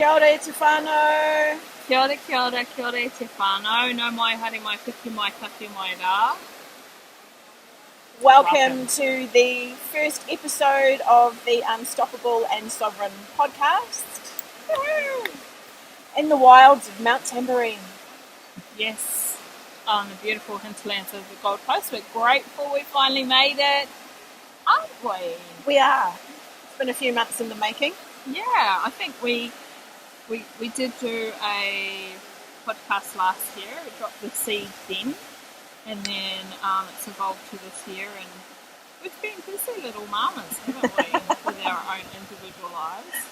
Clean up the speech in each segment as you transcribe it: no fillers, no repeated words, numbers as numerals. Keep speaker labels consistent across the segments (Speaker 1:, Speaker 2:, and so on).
Speaker 1: Kia ora te whānau.
Speaker 2: Kia ora, kia ora, kia ora te whānau. No mai, haere mai, whiki mai, take mai rā.
Speaker 1: Welcome to the first episode of the Unstoppable and Sovereign podcast in the wilds of Mount Tamborine.
Speaker 2: Yes, on the beautiful hinterlands of the Gold Coast. We're grateful we finally made it, aren't we?
Speaker 1: We are. It's been a few months in the making.
Speaker 2: Yeah, I think we did do a podcast last year. We dropped the seed then, and then it's evolved to this year, and we've been busy little mamas, haven't we, with our own individual lives.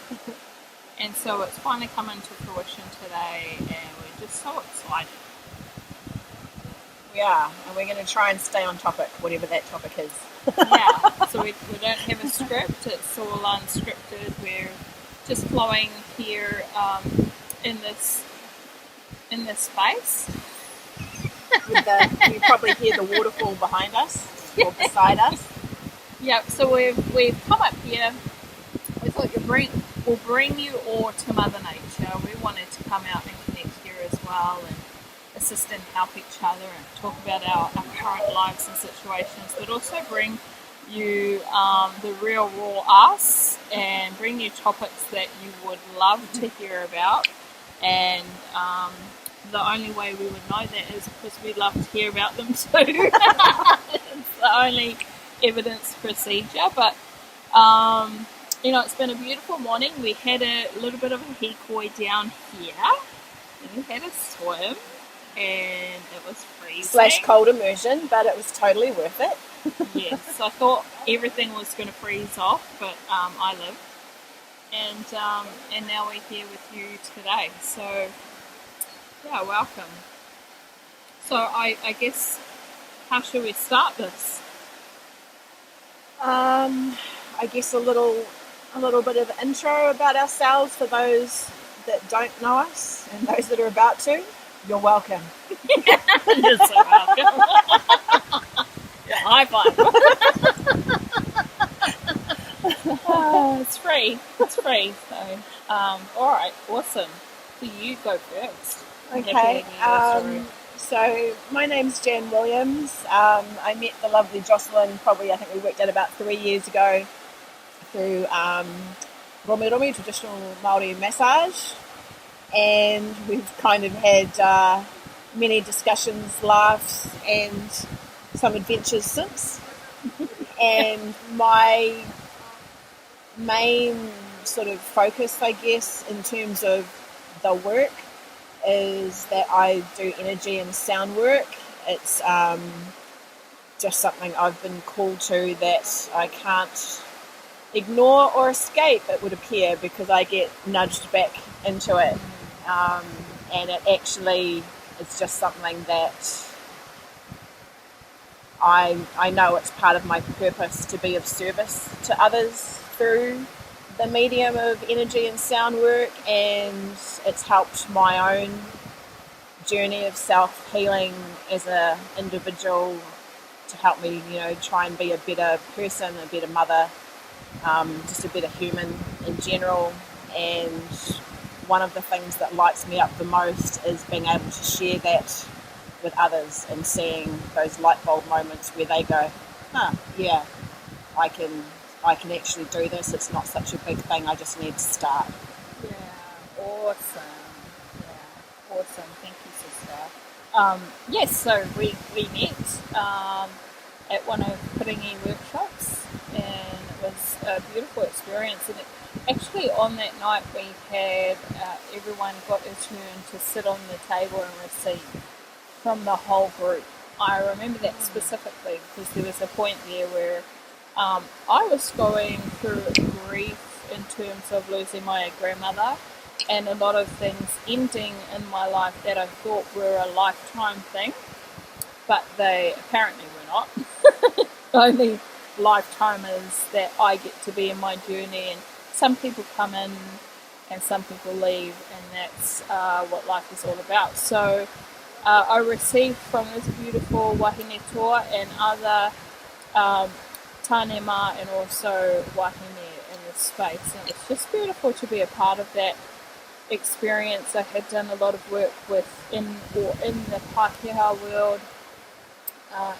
Speaker 2: And so it's finally come into fruition today, and we're just so excited.
Speaker 1: We are, and we're going to try and stay on topic, whatever that topic is.
Speaker 2: Yeah, so we don't have a script, it's all unscripted. We're just flowing here in this space.
Speaker 1: You probably hear the waterfall behind us, or beside us.
Speaker 2: Yeah, so we've come up here. We thought we'll bring you all to Mother Nature. We wanted to come out and connect here as well and assist and help each other and talk about our current lives and situations, but also bring you the real raw us and bring you topics that you would love to hear about. And the only way we would know that is because we love to hear about them too. It's the only evidence procedure. But it's been a beautiful morning. We had a little bit of a hikoi down here, and we had a swim, and it was freezing.
Speaker 1: / cold immersion, but it was totally worth it.
Speaker 2: Yes, I thought everything was going to freeze off, but I lived. And now we're here with you today. So, yeah, welcome. So I guess, how should we start this?
Speaker 1: I guess a little bit of intro about ourselves for those that don't know us and those that are about to. You're welcome.
Speaker 2: You're so welcome. Yeah, high five. It's free. So, all right, awesome. So you go first.
Speaker 1: Okay. So my name's Jan Williams. I met the lovely Jocelyn probably, I think we worked out about 3 years ago through Romi traditional Māori massage, and we've kind of had many discussions, laughs, and some adventures since. And my main sort of focus, I guess, in terms of the work is that I do energy and sound work. It's just something I've been called to that I can't ignore or escape, it would appear, because I get nudged back into it. And it actually is just something that I know it's part of my purpose to be of service to others through the medium of energy and sound work, and it's helped my own journey of self-healing as an individual to help me, try and be a better person, a better mother, just a better human in general. And one of the things that lights me up the most is being able to share that with others and seeing those light bulb moments where they go, yeah, I can actually do this. It's not such a big thing. I just need to start.
Speaker 2: Yeah, awesome. Yeah, awesome. Thank you, sister. Yes, so we met at one of Puringi workshops, and it was a beautiful experience. And actually, on that night, we had everyone got a turn to sit on the table and receive from the whole group. I remember that specifically because there was a point there where I was going through grief in terms of losing my grandmother, and a lot of things ending in my life that I thought were a lifetime thing, but they apparently were not. Only lifetimers that I get to be in my journey, and some people come in and some people leave, and that's what life is all about. So I received from this beautiful wahine toa and other tanema and also wahine in this space, and it's just beautiful to be a part of that experience. I had done a lot of work in the Pākehā world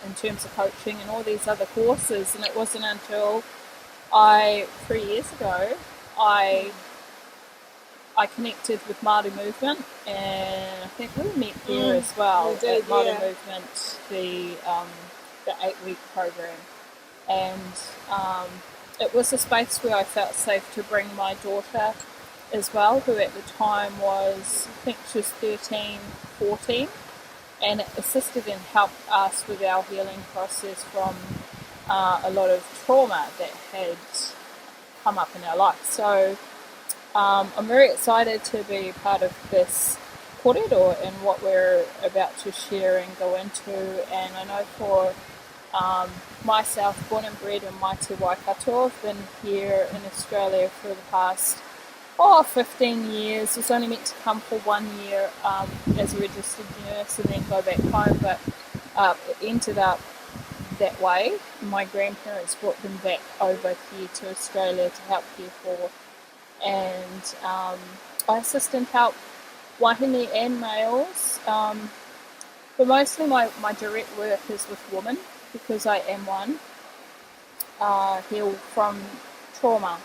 Speaker 2: in terms of coaching and all these other courses, and it wasn't until 3 years ago, I connected with Māori Movement, and I think we met there as well.
Speaker 1: We did,
Speaker 2: at Māori
Speaker 1: yeah.
Speaker 2: Movement, the 8-week program, and it was a space where I felt safe to bring my daughter as well, who at the time was, I think she was 13, 14, and it assisted and helped us with our healing process from a lot of trauma that had come up in our life. So I'm very excited to be part of this kōrero and what we're about to share and go into. And I know for myself, born and bred in my te Waikato, I've been here in Australia for the past 15 years. I was only meant to come for 1 year as a registered nurse and then go back home, but it ended up that way. My grandparents brought them back over here to Australia to help care for, and I assist and help wahine and males, but mostly my direct work is with women, because I am one, heal from trauma,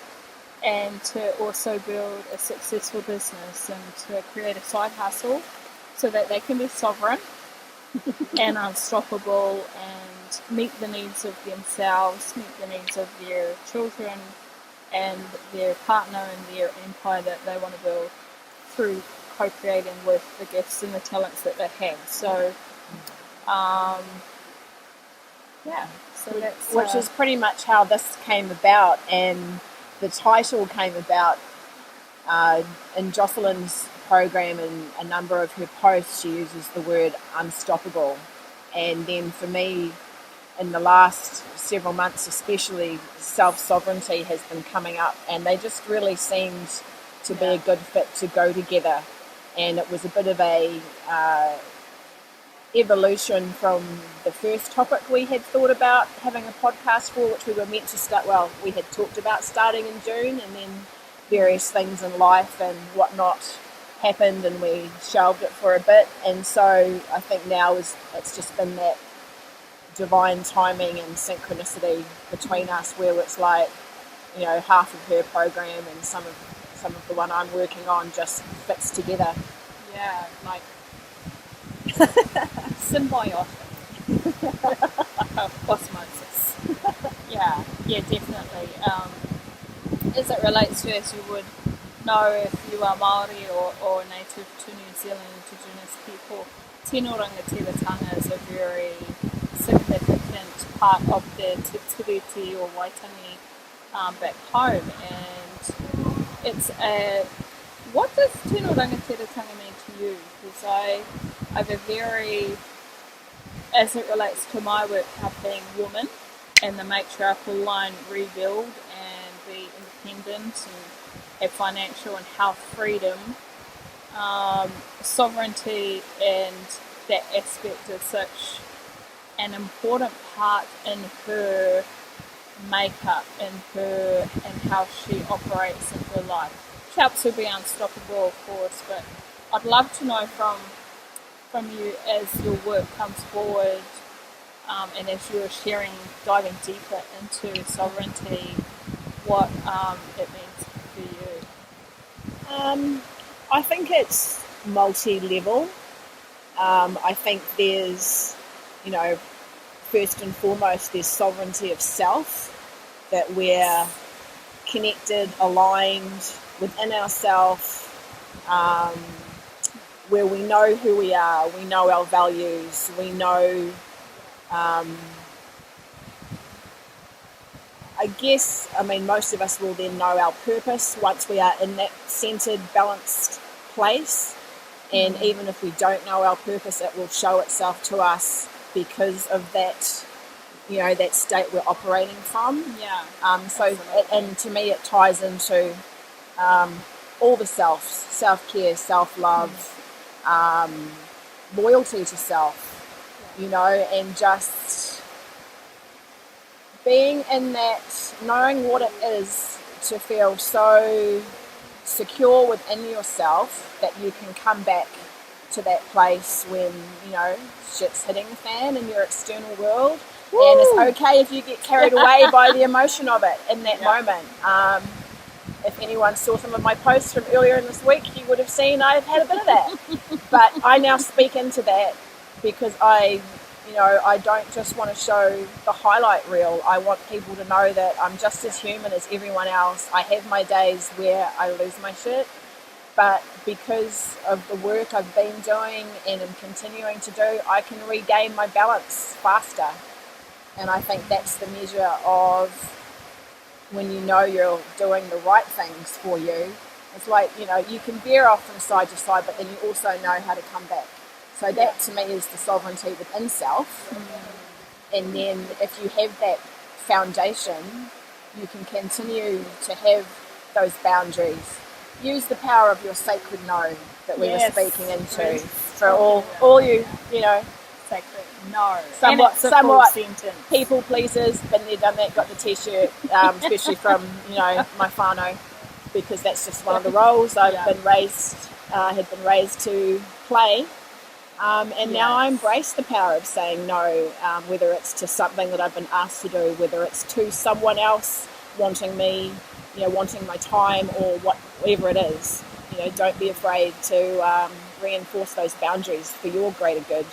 Speaker 2: and to also build a successful business and to create a side hustle so that they can be sovereign and unstoppable and meet the needs of themselves, meet the needs of their children and their partner and their empire that they want to build through co-creating with the gifts and the talents that they have. So, so that's...
Speaker 1: Which is pretty much how this came about, and the title came about in Jocelyn's program. In a number of her posts, she uses the word unstoppable. And then for me, in the last several months especially, self-sovereignty has been coming up, and they just really seemed to be a good fit to go together. And it was a bit of a evolution from the first topic we had thought about having a podcast for, which we were meant to start, we had talked about starting in June, and then various things in life and whatnot happened and we shelved it for a bit. And so I think now it's just been that divine timing and synchronicity between us, where it's like, half of her program and some of the one I'm working on just fits together.
Speaker 2: Yeah, like symbiotic. Osmosis. Yeah, definitely. As it relates to, as you would know if you are Māori or native to New Zealand, Indigenous people, tino rangatiratanga is a very significant part of the te tiriti or waitangi back home. And it's what does tino rangatiratanga mean to you? Because I have a very, as it relates to my work helping women and the matriarchal line rebuild and be independent and have financial and health freedom, sovereignty and that aspect is such an important part in her makeup, in her and how she operates in her life. She helps her be unstoppable, of course, but I'd love to know from you as your work comes forward, and as you're sharing, diving deeper into sovereignty, what it means for you.
Speaker 1: I think it's multi-level. I think there's, first and foremost, there's sovereignty of self, that we're connected, aligned within ourselves, where we know who we are, we know our values, we know, most of us will then know our purpose once we are in that centered, balanced place. And even if we don't know our purpose, it will show itself to us because of that, that state we're operating from. And to me, it ties into all the self-care, self-love, loyalty to self, and just being in that, knowing what it is to feel so secure within yourself that you can come back to that place when, you know, shit's hitting the fan in your external world. Woo! And it's okay if you get carried away by the emotion of it in that moment. If anyone saw some of my posts from earlier in this week, you would have seen I've had a bit of that. But I now speak into that because I don't just want to show the highlight reel. I want people to know that I'm just as human as everyone else. I have my days where I lose my shit, but because of the work I've been doing and am continuing to do, I can regain my balance faster. And I think that's the measure of when you know you're doing the right things for you. It's like, you know, you can veer off from side to side, but then you also know how to come back. So that to me is the sovereignty within self. And then if you have that foundation, you can continue to have those boundaries. Use the power of your sacred no that we were speaking into. For all you know,
Speaker 2: sacred no.
Speaker 1: Somewhat people pleasers, been there, done that, got the t-shirt, especially from, you know, my whānau, because that's just one of the roles I've been raised, had been raised to play. And now I embrace the power of saying no, whether it's to something that I've been asked to do, whether it's to someone else wanting me, you know, wanting my time or whatever it is. You know, don't be afraid to reinforce those boundaries for your greater good,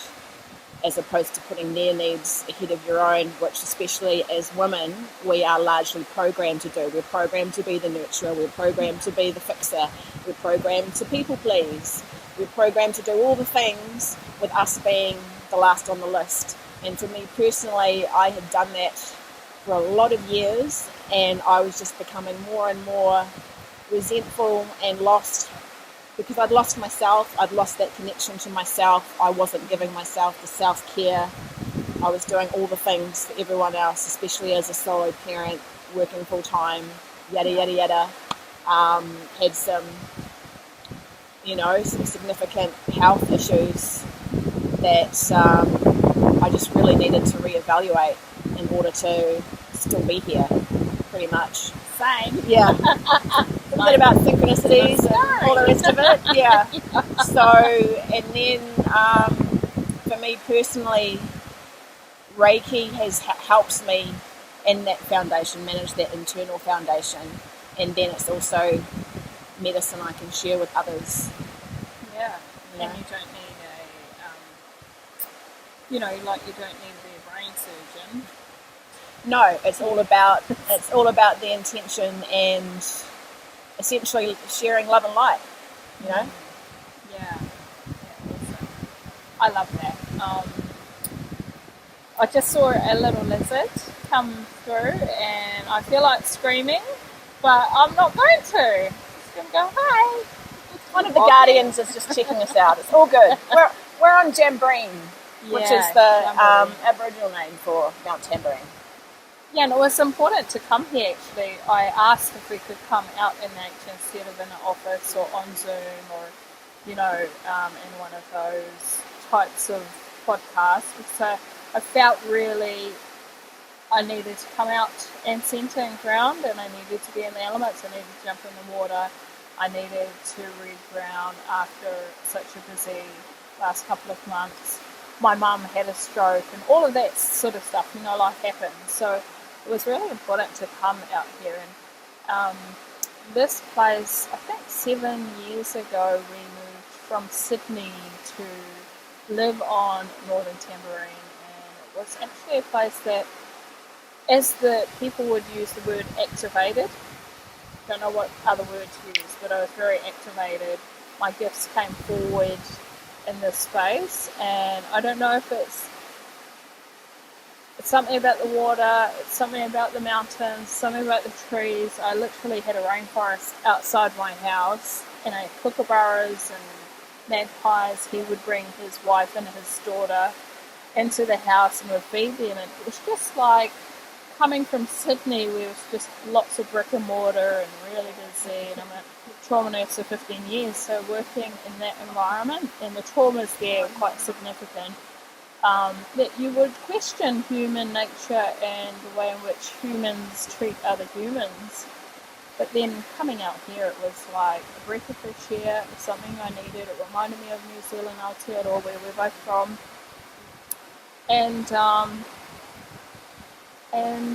Speaker 1: as opposed to putting their needs ahead of your own, which especially as women, we are largely programmed to do. We're programmed to be the nurturer, we're programmed to be the fixer, we're programmed to people please. We're programmed to do all the things with us being the last on the list. And for me personally, I had done that for a lot of years, and I was just becoming more and more resentful and lost because I'd lost myself. I'd lost that connection to myself. I wasn't giving myself the self-care. I was doing all the things for everyone else, especially as a solo parent, working full-time, yada, yada, yada. Had some significant health issues that I just really needed to reevaluate in order to still be here, pretty much.
Speaker 2: Same.
Speaker 1: Yeah. A bit about synchronicities and all the rest of it. Yeah. So, and then for me personally, Reiki helps me in that foundation, manage that internal foundation, and then it's also medicine I can share with others.
Speaker 2: Yeah. And you don't need you don't need to be a brain surgeon.
Speaker 1: No, it's all about the intention and essentially sharing love and light, you know?
Speaker 2: Yeah, awesome. I love that. I just saw a little lizard come through and I feel like screaming, but I'm not going to. Just going to go, hi.
Speaker 1: One of the guardians is just checking us out. It's all good. We're on Tamborine, which is the Aboriginal name for Mount Tamborine.
Speaker 2: Yeah, and it was important to come here actually. I asked if we could come out in nature instead of in an office or on Zoom or, in one of those types of podcasts. So I felt really I needed to come out and centre and ground, and I needed to be in the elements. I needed to jump in the water. I needed to reground after such a busy last couple of months. My mum had a stroke and all of that sort of stuff, life happens. So it was really important to come out here. And this place, I think 7 years ago, we moved from Sydney to live on Northern Tamborine. And it was actually a place that, as the people would use the word activated, don't know what other word to use, but I was very activated. My gifts came forward in this space, and I don't know if it's something about the water, it's something about the mountains, something about the trees. I literally had a rainforest outside my house, and I had kookaburras and magpies. He would bring his wife and his daughter into the house and would feed them, and it was just like coming from Sydney, where it was just lots of brick and mortar and really busy, and I'm a trauma nurse for 15 years, so working in that environment, and the traumas there are quite significant, that you would question human nature and the way in which humans treat other humans. But then coming out here, it was like a breath of fresh air. It was something I needed. It reminded me of New Zealand, Aotearoa, where we're both from. And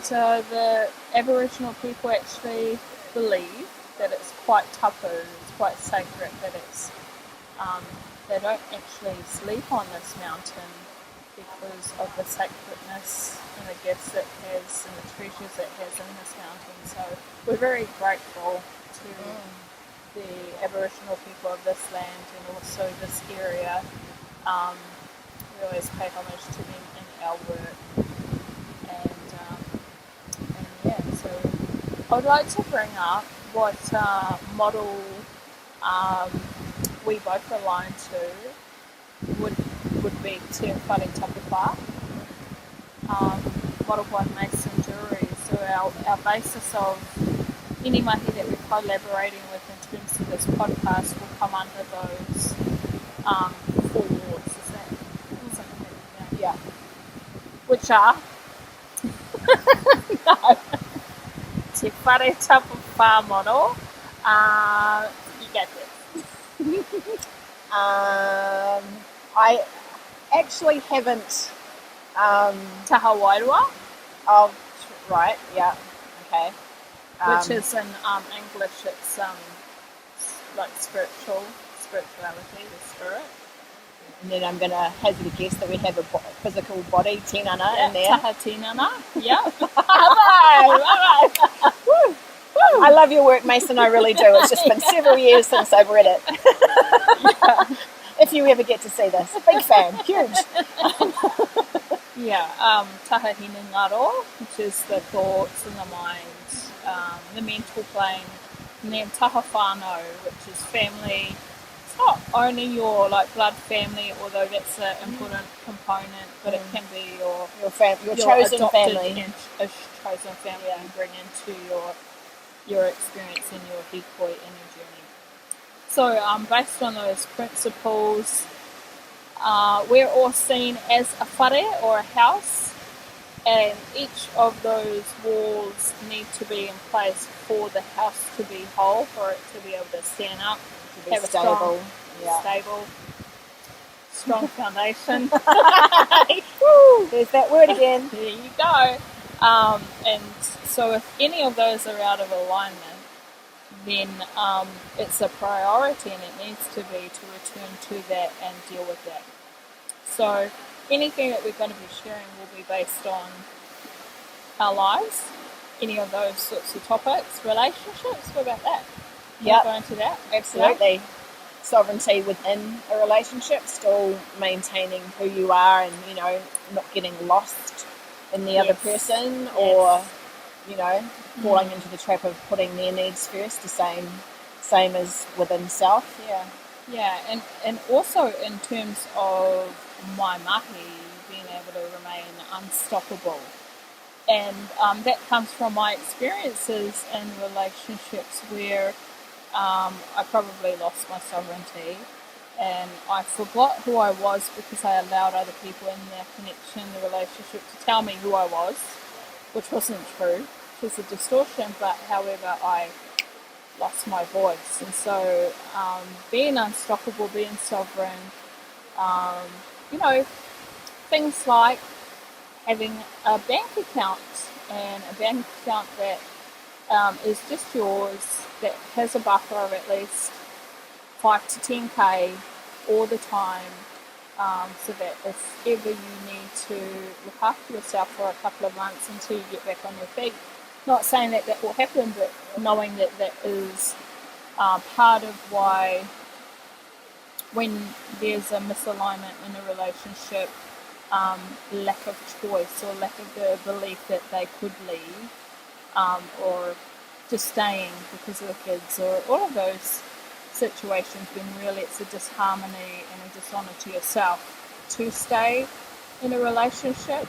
Speaker 2: the Aboriginal people actually believe that it's quite tapu, it's quite sacred, that it's they don't actually sleep on this mountain because of the sacredness and the gifts it has and the treasures it has in this mountain. So we're very grateful to the Aboriginal people of this land and also this area. We always pay homage to them in our work. And yeah, so I'd like to bring up what model we both align to would be Te Whare Tapawha, model by Mason Jury. So our basis of any mahi that we're collaborating with in terms of this podcast will come under those 4 wards. Is that something that,
Speaker 1: Yeah.
Speaker 2: which are no. Te Whare Tapawha model. You get this.
Speaker 1: I actually haven't.
Speaker 2: Taha Wairua,
Speaker 1: Oh, right. Yeah. Okay.
Speaker 2: which is in English, it's like spirituality, the spirit.
Speaker 1: And then I'm going to hazard a guess that we have a physical body, tinana, in there.
Speaker 2: Taha Tinana, yeah.
Speaker 1: Woo! I love your work, Mason. I really do. It's just been several years since I've read it. If you ever get to see this, big fan, huge.
Speaker 2: Yeah, Taha Hinengaro, which is the thoughts and the mind, the mental plane, and then Taha Whanau, which is family. It's not only your like blood family, although that's an important component, but it can be your
Speaker 1: chosen
Speaker 2: adopted
Speaker 1: family.
Speaker 2: and chosen family that you bring into your experience and your hikoi and your journey. So, based on those principles, we're all seen as a whare or a house, and each of those walls need to be in place for the house to be whole, for it to be able to stand up,
Speaker 1: To be
Speaker 2: have
Speaker 1: stable.
Speaker 2: a strong foundation.
Speaker 1: Woo, there's that word again.
Speaker 2: There you go. And so if any of those are out of alignment, then it's a priority and it needs to be to return to that and deal with that. So anything that we're going to be sharing will be based on our lives, any of those sorts of topics, relationships, what about that?
Speaker 1: Yeah,
Speaker 2: go into that?
Speaker 1: absolutely.
Speaker 2: Yeah.
Speaker 1: Sovereignty within a relationship, still maintaining who you are and, not getting lost in the other person or, falling into the trap of putting their needs first, the same as within self.
Speaker 2: Yeah, and also in terms of my mahi, being able to remain unstoppable. And that comes from my experiences in relationships where I probably lost my sovereignty and I forgot who I was because I allowed other people in their connection, the relationship, to tell me who I was, which wasn't true, which was a distortion, but however I lost my voice. And so being unstoppable, being sovereign, things like having a bank account, and a bank account that is just yours, that has a buffer of at least 5 to 10k all the time, so that if ever you need to look after yourself for a couple of months until you get back on your feet, not saying that will happen, but knowing that is part of why when there's a misalignment in a relationship, lack of choice or lack of the belief that they could leave, or just staying because of the kids, or all of those situations when really it's a disharmony and a dishonour to yourself to stay in a relationship.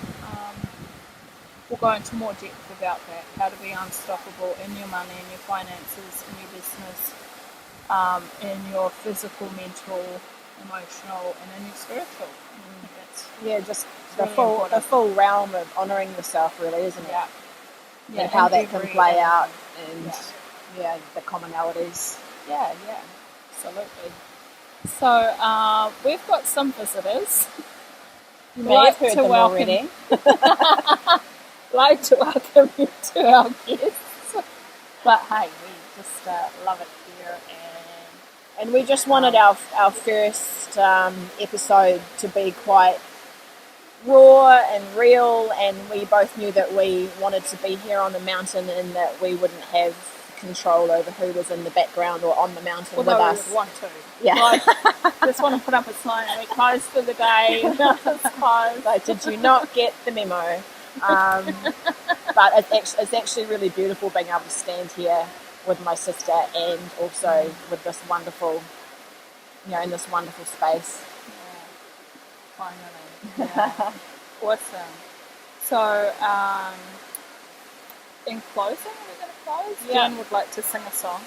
Speaker 2: We'll go into more depth about that, how to be unstoppable in your money, in your finances, in your business, in your physical, mental, emotional, and in your spiritual.
Speaker 1: Just
Speaker 2: really
Speaker 1: the full realm of honouring yourself, really, isn't it?
Speaker 2: Yeah.
Speaker 1: And how that can play out, and yeah, the commonalities.
Speaker 2: Yeah, absolutely. So we've got some visitors.
Speaker 1: You may have heard them
Speaker 2: welcome,
Speaker 1: already.
Speaker 2: like to welcome you to our guests. But hey, we just love it here,
Speaker 1: And we just wanted our first episode to be quite raw and real, and we both knew that we wanted to be here on the mountain and that we wouldn't have control over who was in the background or on the mountain with us.
Speaker 2: We would want to.
Speaker 1: Yeah.
Speaker 2: Like, just want to put up a sign, we're closed for the day, mountain's closed.
Speaker 1: Like, did you not get the memo? But it's actually really beautiful being able to stand here with my sister and also with this wonderful, in this wonderful space.
Speaker 2: Yeah. Finally. Yeah. Awesome. So, in closing, we're going to close.
Speaker 1: Yeah.
Speaker 2: Jen would like to sing a song.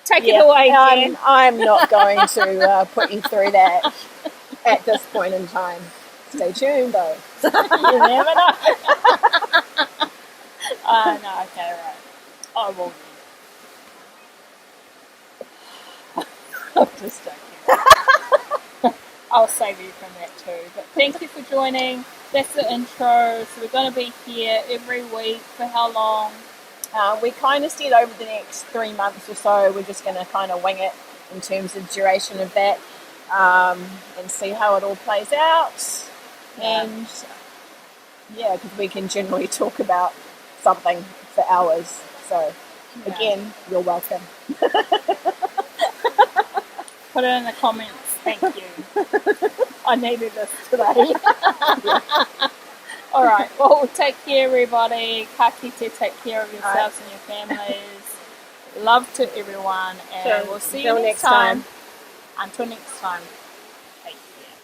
Speaker 2: Take it away, Jen.
Speaker 1: I'm not going to put you through that at this point in time. Stay tuned, though.
Speaker 2: You never know. No, okay, right. I will. I'm just joking. I'll save you from that too. But thank you for joining. That's the intro. So we're going to be here every week. For how long?
Speaker 1: We kind of said over the next 3 months or so, we're just going to kind of wing it in terms of duration of that, and see how it all plays out.
Speaker 2: Yeah.
Speaker 1: And yeah, because we can generally talk about something for hours. So again, you're welcome.
Speaker 2: Put it in the comments. Thank you. I needed this today. All right. Well, take care, everybody. Ka kite, take care of yourselves and your families. Love to everyone, and we'll see you next time. Until next time. Take care.